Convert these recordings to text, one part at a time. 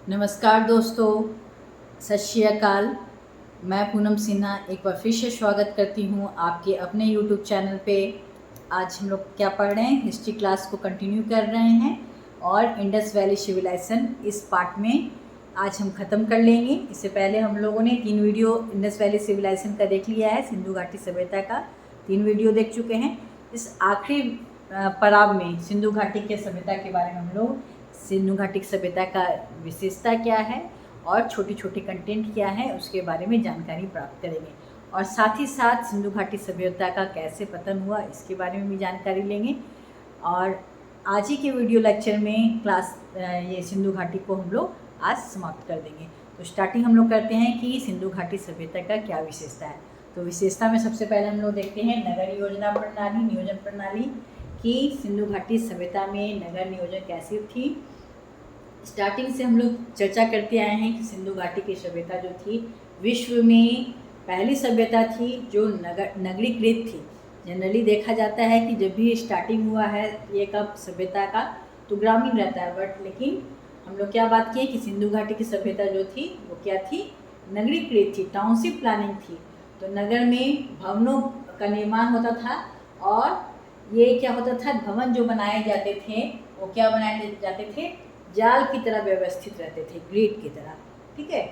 नमस्कार दोस्तों, सत श्री अकाल। मैं पूनम सिन्हा एक बार फिर से स्वागत करती हूँ आपके अपने यूट्यूब चैनल पे। आज हम लोग क्या पढ़ रहे हैं, हिस्ट्री क्लास को कंटिन्यू कर रहे हैं और इंडस वैली सिविलाइजेशन इस पार्ट में आज हम ख़त्म कर लेंगे। इससे पहले हम लोगों ने 3 वीडियो इंडस वैली सिविलाइजेशन का देख लिया है, सिंधु घाटी सभ्यता का 3 वीडियो देख चुके हैं। इस आखिरी पड़ाव में सिंधु घाटी के सभ्यता के बारे में हम लोग सिंधु घाटी सभ्यता का विशेषता क्या है और छोटी छोटी कंटेंट क्या है उसके बारे में जानकारी प्राप्त करेंगे, और साथ ही साथ सिंधु घाटी सभ्यता का कैसे पतन हुआ इसके बारे में भी जानकारी लेंगे। और आज ही के वीडियो लेक्चर में ये सिंधु घाटी को हम लोग आज समाप्त कर देंगे। तो स्टार्टिंग हम लोग करते हैं कि सिंधु घाटी सभ्यता का क्या विशेषता है। तो विशेषता में सबसे पहले हम लोग देखते हैं नगर योजना प्रणाली, नियोजन प्रणाली कि सिंधु घाटी सभ्यता में नगर नियोजन कैसी थी। स्टार्टिंग से हम लोग चर्चा करते आए हैं कि सिंधु घाटी की सभ्यता जो थी विश्व में पहली सभ्यता थी जो नगरीकृत थी। जनरली देखा जाता है कि जब भी स्टार्टिंग हुआ है ये कब सभ्यता का तो ग्रामीण रहता है, बट लेकिन हम लोग क्या बात किए कि सिंधु घाटी की सभ्यता जो थी वो क्या थी, नगरीकृत थी, टाउनशिप प्लानिंग थी। तो नगर में भवनों का निर्माण होता था और ये क्या होता था, भवन जो बनाए जाते थे वो क्या बनाए जाते थे, जाल की तरह व्यवस्थित रहते थे, ग्रिड की तरह। ठीक है,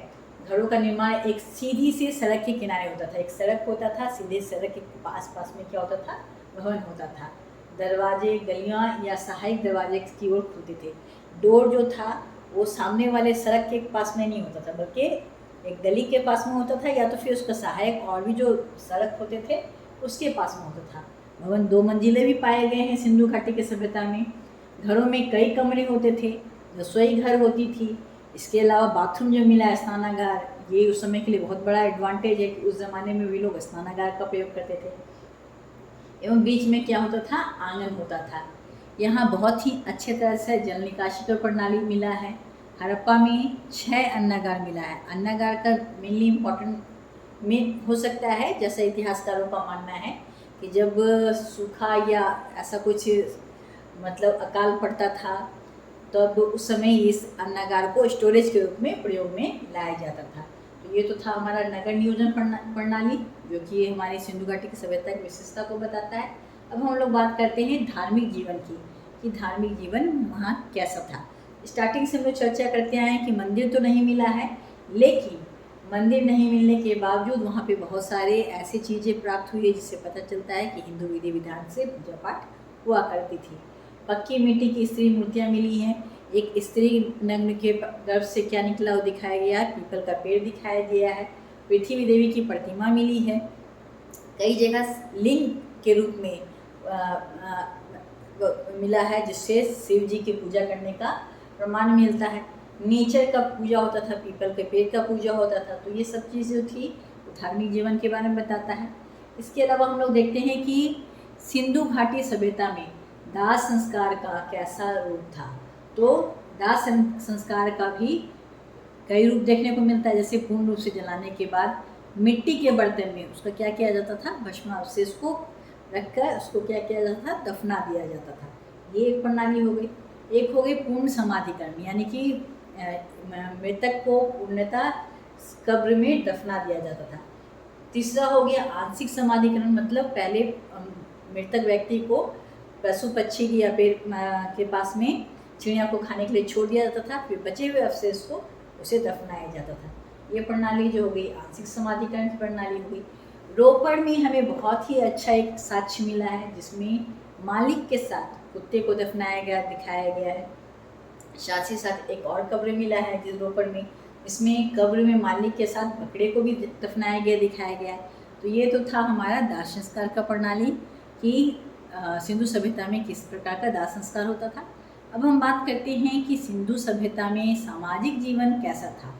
घरों का निर्माण एक सीधी से सड़क के किनारे होता था, एक सड़क होता था, सीधे सड़क के पास में क्या होता था, भवन होता था। दरवाजे गलियां या सहायक दरवाजे की ओर खुलते थे। डोर जो था वो सामने वाले सड़क के पास में नहीं होता था, बल्कि एक गली के पास में होता था या तो फिर उसका सहायक और भी जो सड़क होते थे उसके पास में होता था। भवन 2 मंजिले भी पाए गए हैं सिंधु घाटी की सभ्यता में। घरों में कई कमरे होते थे, रसोई घर होती थी, इसके अलावा बाथरूम जो मिला, स्नानागार, ये उस समय के लिए बहुत बड़ा एडवांटेज है कि उस ज़माने में भी लोग स्नानागार का प्रयोग करते थे। एवं बीच में क्या होता था, आंगन होता था। यहाँ बहुत ही अच्छे तरह से जल निकासी का प्रणाली मिला है। हड़प्पा में 6 अन्नागार मिला है। अन्नागार का मेनली इम्पोर्टेंट में हो सकता है, जैसा इतिहासकारों का मानना है कि जब सूखा या ऐसा कुछ मतलब अकाल पड़ता था तब उस समय इस अन्नागार को स्टोरेज के रूप में प्रयोग में लाया जाता था। तो ये तो था हमारा नगर नियोजन प्रणाली, जो कि हमारी सिंधु घाटी की सभ्यता की विशेषता को बताता है। अब हम लोग बात करते हैं धार्मिक जीवन की कि धार्मिक जीवन वहाँ कैसा था। स्टार्टिंग से हम लोग चर्चा करते आए हैं कि मंदिर तो नहीं मिला है, लेकिन मंदिर नहीं मिलने के बावजूद वहाँ पे बहुत सारे ऐसी चीज़ें प्राप्त हुई है जिससे पता चलता है कि हिंदू विधि विधान से पूजा पाठ हुआ करती थी। पक्की मिट्टी की स्त्री मूर्तियाँ मिली हैं। एक स्त्री नग्न के गर्भ से क्या निकला वो दिखाया गया है, पीपल का पेड़ दिखाया गया है। पृथ्वी देवी की प्रतिमा मिली है। कई जगह लिंग के रूप में मिला है जिससे शिव जी की पूजा करने का प्रमाण मिलता है। नेचर का पूजा होता था, पीपल के पेड़ का पूजा होता था। तो ये सब चीज़ें थी, तो धार्मिक जीवन के बारे में बताता है। इसके अलावा हम लोग देखते हैं कि सिंधु घाटी सभ्यता में दाह संस्कार का कैसा रूप था। तो दाह संस्कार का भी कई रूप देखने को मिलता है। जैसे पूर्ण रूप से जलाने के बाद मिट्टी के बर्तन में उसका क्या किया जाता था, भस्मावशेष को रखकर उसको क्या किया जाता था, दफना दिया जाता था। ये एक प्रणाली हो गई। एक हो गई पूर्ण समाधिकरण, यानी कि मृतक को पूर्णतः कब्र में दफना दिया जाता था। तीसरा हो गया आंशिक समाधिकरण, मतलब पहले मृतक व्यक्ति को पशु पक्षी या पेड़ के पास में चिड़िया को खाने के लिए छोड़ दिया जाता था, फिर बचे हुए अवशेष को उसे दफनाया जाता था। ये प्रणाली जो हो गई आंशिक समाधिकरण की प्रणाली हो गई। रोपड़ में हमें बहुत ही अच्छा एक साक्ष्य मिला है जिसमें मालिक के साथ कुत्ते को दफनाया गया दिखाया गया है। साथ ही साथ एक और कब्र मिला है जिस रोपड़ में, इसमें कब्र में मालिक के साथ बकरे को भी दफनाया गया दिखाया गया है। तो ये तो था हमारा दाह संस्कार का प्रणाली कि सिंधु सभ्यता में किस प्रकार का दाह संस्कार होता था। अब हम बात करते हैं कि सिंधु सभ्यता में सामाजिक जीवन कैसा था।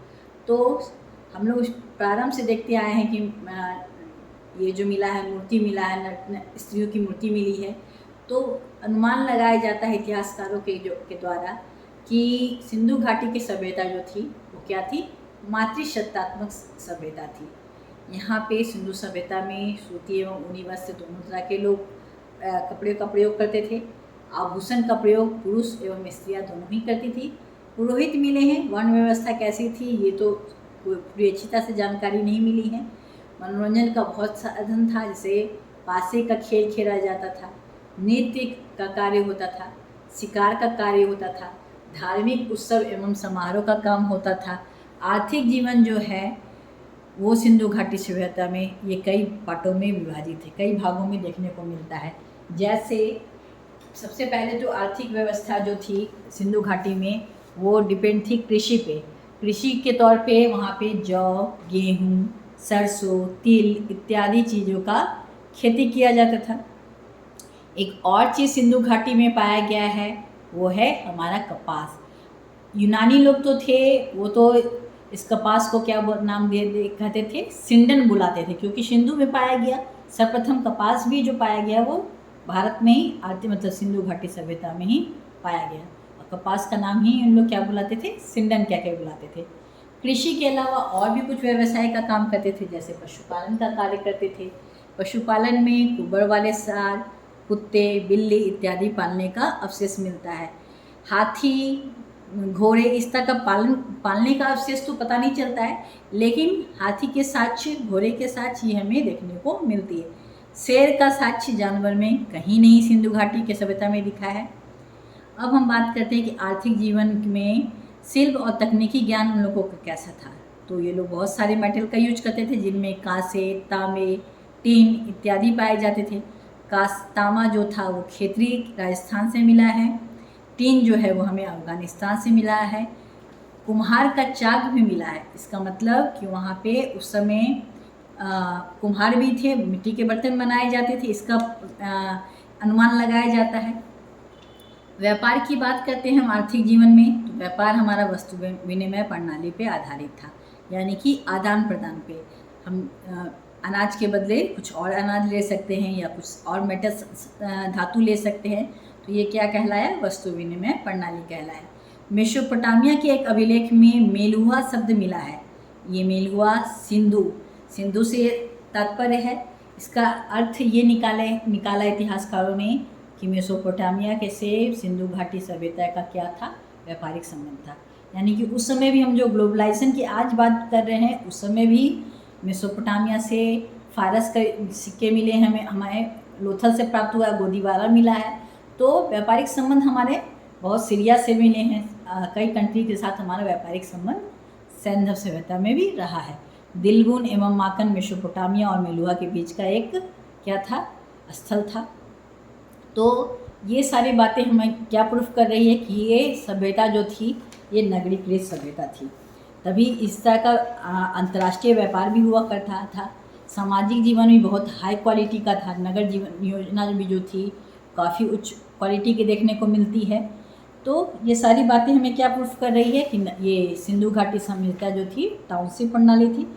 तो हम लोग प्रारंभ से देखते आए हैं कि ये जो मिला है, मूर्ति मिला है, स्त्रियों की मूर्ति मिली है। तो अनुमान लगाया जाता है इतिहासकारों के द्वारा कि सिंधु घाटी की सभ्यता जो थी वो क्या थी, मातृसत्तात्मक सभ्यता थी। यहाँ पे सिंधु सभ्यता में सूती एवं ऊनी वस्त्र दोनों तरह के लोग कपड़े का प्रयोग करते थे। आभूषण का प्रयोग पुरुष एवं स्त्रियाँ दोनों ही करती थी। पुरोहित मिले हैं। वर्ण व्यवस्था कैसी थी ये तो पूरी अच्छी तरह से जानकारी नहीं मिली है। मनोरंजन का बहुत साधन था, जैसे पासे का खेल खेला जाता था, नृत्य का कार्य होता था, शिकार का कार्य होता था, धार्मिक उत्सव एवं समारोह का काम होता था। आर्थिक जीवन जो है वो सिंधु घाटी सभ्यता में ये कई पार्टों में विभाजित है, कई भागों में देखने को मिलता है। जैसे सबसे पहले जो आर्थिक व्यवस्था जो थी सिंधु घाटी में वो डिपेंड थी कृषि पे। कृषि के तौर पे वहाँ पे जौ, गेहूँ, सरसों, तिल इत्यादि चीज़ों का खेती किया जाता था। एक और चीज़ सिंधु घाटी में पाया गया है वो है हमारा कपास। यूनानी लोग तो थे, वो तो इस कपास को क्या नाम दे कहते थे, सिंडन बुलाते थे, क्योंकि सिंधु में पाया गया। सर्वप्रथम कपास भी जो पाया गया वो भारत में ही आती, मतलब सिंधु घाटी सभ्यता में ही पाया गया। और कपास का नाम ही उन लोग क्या बुलाते थे, सिंडन क्या क्या बुलाते थे। कृषि के अलावा और भी कुछ व्यवसाय का काम करते थे, जैसे पशुपालन का कार्य करते थे। पशुपालन में कुबड़ वाले सार, कुत्ते, बिल्ली इत्यादि पालने का अवशेष मिलता है। हाथी, घोड़े इस तरह का पालने का अवशेष तो पता नहीं चलता है, लेकिन हाथी के साक्ष्य, घोड़े के साक्ष्य ये हमें देखने को मिलती है। शेर का साक्ष्य जानवर में कहीं नहीं सिंधु घाटी के सभ्यता में दिखा है। अब हम बात करते हैं कि आर्थिक जीवन में शिल्प और तकनीकी ज्ञान उन लोगों का कैसा था। तो ये लोग बहुत सारे मेटल का यूज करते थे, जिनमें कांसे, तांबे, टीन इत्यादि पाए जाते थे। तांबा जो था वो खेतरी राजस्थान से मिला है। टीन जो है वो हमें अफगानिस्तान से मिला है। कुम्हार का चाक भी मिला है। इसका मतलब कि वहाँ पे उस समय कुम्हार भी थे, मिट्टी के बर्तन बनाए जाते थे, इसका अनुमान लगाया जाता है। व्यापार की बात करते हैं हम आर्थिक जीवन में, तो व्यापार हमारा वस्तु विनिमय प्रणाली पे आधारित था, यानी कि आदान प्रदान पे। हम अनाज के बदले कुछ और अनाज ले सकते हैं या कुछ और मेटल धातु ले सकते हैं, तो ये क्या कहलाया, वस्तु विनिमय प्रणाली कहलाया। मेसोपोटामिया के एक अभिलेख में मेलुआ शब्द मिला है। ये मेलुआ सिंधु से तात्पर्य है। इसका अर्थ ये निकाला इतिहासकारों ने कि मेसोपोटामिया के से सिंधु घाटी सभ्यता का क्या था, व्यापारिक संबंध था। यानी कि उस समय भी हम जो ग्लोबलाइजेशन की आज बात कर रहे हैं, उस समय भी मेसोपोटामिया से फारस के सिक्के मिले हैं, हमारे लोथल से प्राप्त हुआ, गोदीवारा मिला है। तो व्यापारिक संबंध हमारे बहुत सीरिया से मिले हैं। कई कंट्री के साथ हमारा व्यापारिक संबंध सिंधु सभ्यता में भी रहा है। दिलगुन एवं माकन मेसोपोटामिया और मेलुआ के बीच का एक क्या था, स्थल था। तो ये सारी बातें हमें क्या प्रूफ कर रही है कि ये सभ्यता जो थी ये नगरीकृत सभ्यता थी। तभी इस तरह का अंतर्राष्ट्रीय व्यापार भी हुआ करता था। सामाजिक जीवन भी बहुत हाई क्वालिटी का था। नगर जीवन योजना भी जो थी काफ़ी उच्च क्वालिटी की देखने को मिलती है। तो ये सारी बातें हमें क्या प्रूफ कर रही है कि ये सिंधु घाटी सभ्यता जो थी टाउनशिप प्रणाली थी।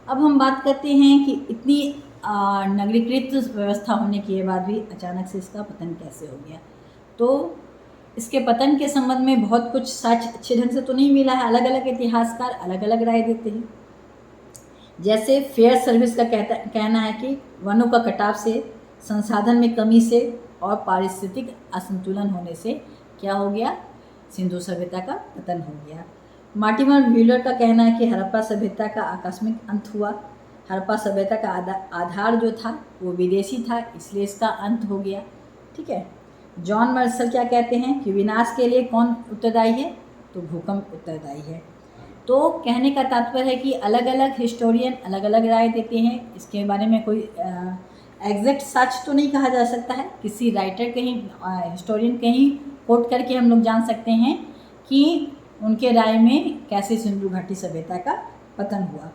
अब हम बात करते हैं कि इतनी नगरीकृत व्यवस्था होने के बाद भी अचानक से इसका पतन कैसे हो गया। तो इसके पतन के संबंध में बहुत कुछ सच अच्छे ढंग से तो नहीं मिला है। अलग अलग इतिहासकार अलग अलग राय देते हैं। जैसे फेयर सर्विस का कहना है कि वनों का कटाव से, संसाधन में कमी से और पारिस्थितिक असंतुलन होने से क्या हो गया, सिंधु सभ्यता का पतन हो गया। मार्टिमर व्हीलर का कहना है कि हड़प्पा सभ्यता का आकस्मिक अंत हुआ। हड़प्पा सभ्यता का आधार जो था वो विदेशी था, इसलिए इसका अंत हो गया। ठीक है। जॉन मर्सल क्या कहते हैं कि विनाश के लिए कौन उत्तरदायी है, तो भूकंप उत्तरदायी है। तो कहने का तात्पर्य है कि अलग अलग हिस्टोरियन अलग अलग राय देते हैं। इसके बारे में कोई एग्जैक्ट सच तो नहीं कहा जा सकता है। किसी राइटर के ही, हिस्टोरियन के ही कोट करके हम लोग जान सकते हैं कि उनके राय में कैसे सिंधु घाटी सभ्यता का पतन हुआ।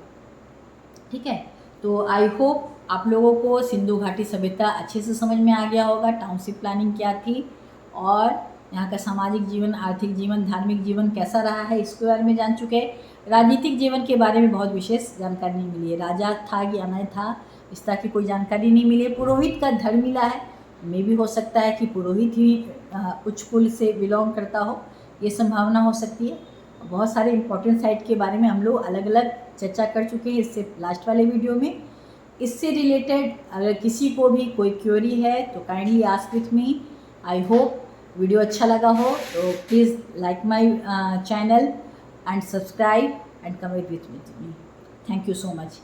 ठीक है। तो आई होप आप लोगों को सिंधु घाटी सभ्यता अच्छे से समझ में आ गया होगा। टाउनशिप प्लानिंग क्या थी और यहाँ का सामाजिक जीवन, आर्थिक जीवन, धार्मिक जीवन कैसा रहा है, इसके बारे में जान चुके हैं। राजनीतिक जीवन के बारे में बहुत विशेष जानकारी नहीं मिली है। राजा था कि अनय था, इस तरह की कोई जानकारी नहीं मिली है। पुरोहित का धर्म मिला है, मे भी हो सकता है कि पुरोहित ही उच्च कुल से बिलोंग करता हो, ये संभावना हो सकती है। बहुत सारे इंपॉर्टेंट साइट के बारे में हम लोग अलग अलग चर्चा कर चुके हैं इससे लास्ट वाले वीडियो में। इससे रिलेटेड अगर किसी को भी कोई क्वेरी है तो kindly ask with me. I hope video अच्छा लगा हो तो please like my channel and subscribe and comment with me. Thank you so much.